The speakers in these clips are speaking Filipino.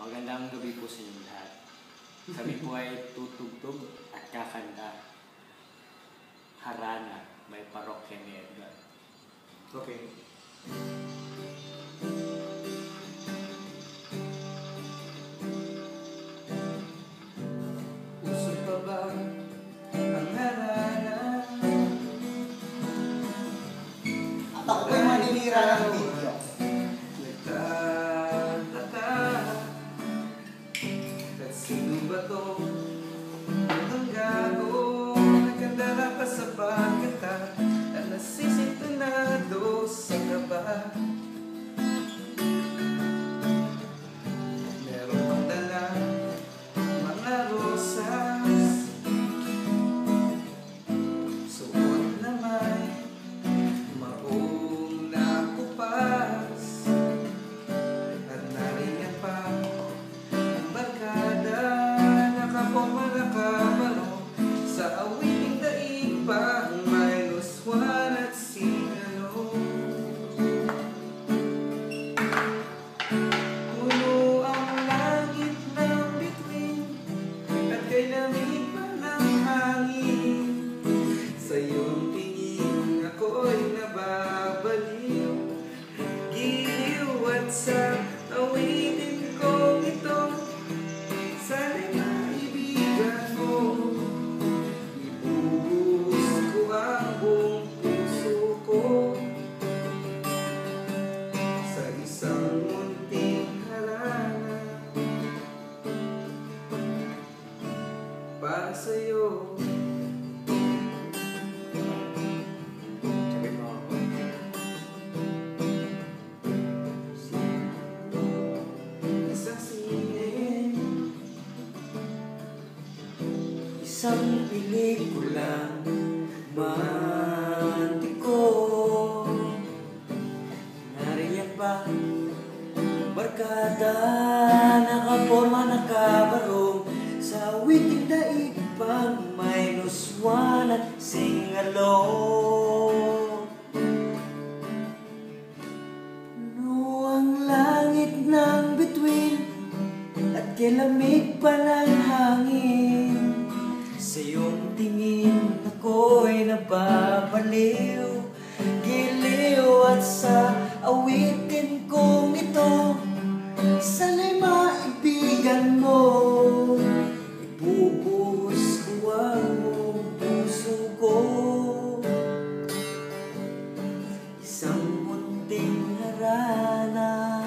Magandang gabi po sa inyo lahat. Kami po ay tutugtog at kakanta. Harana, may parokya ni Edgar. Okay. Uso pa ba ang harana? At ako po'y maninira ng video. At sino ba to? Ang gago nagkandara pa sa pagkata at nasisintunado sa kaba. Meron pang dala mga rosas, suot na may maong nakupas, at nariyan pa ang barkada nakapoma nakabaro sa awiting daig pa minus one at singalo. Puno ang langit ng bituin at kay lamig pa ng hangin. Sa iyong tingin ako'y nababaliw, giliw at sa awitin kong ito. Sana'y maibigan mo, ibubuhos ko ang buong puso ko sa isang munting harana para sa'yo. Sabi mo ako. Isang sine, Isang pelikulang mantiko, nariyan ba barkada nakaporma nakabarong sa witing daig pang minus one at sing along. No ang langit ng bituin at kilamig pa ng hangin. Sa iyong tingin ako'y nababaliw, giliw at sa awitin kong ito. Sana'y maibigan mo, ibubuhos ko ang buong puso ko. Isang munting harana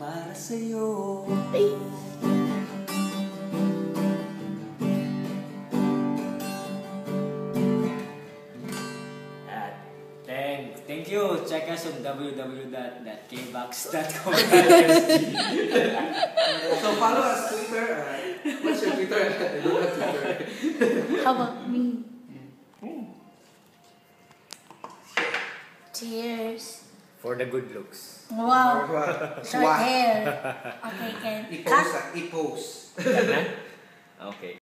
para sa'yo. At thank you. Check us on www.kbox.com. so follow us Twitter. What's your Twitter? I don't have Twitter. How about me? Cheers. For the good looks. Wow. Short Swag. hair. Okay, Ken. I-post. Okay.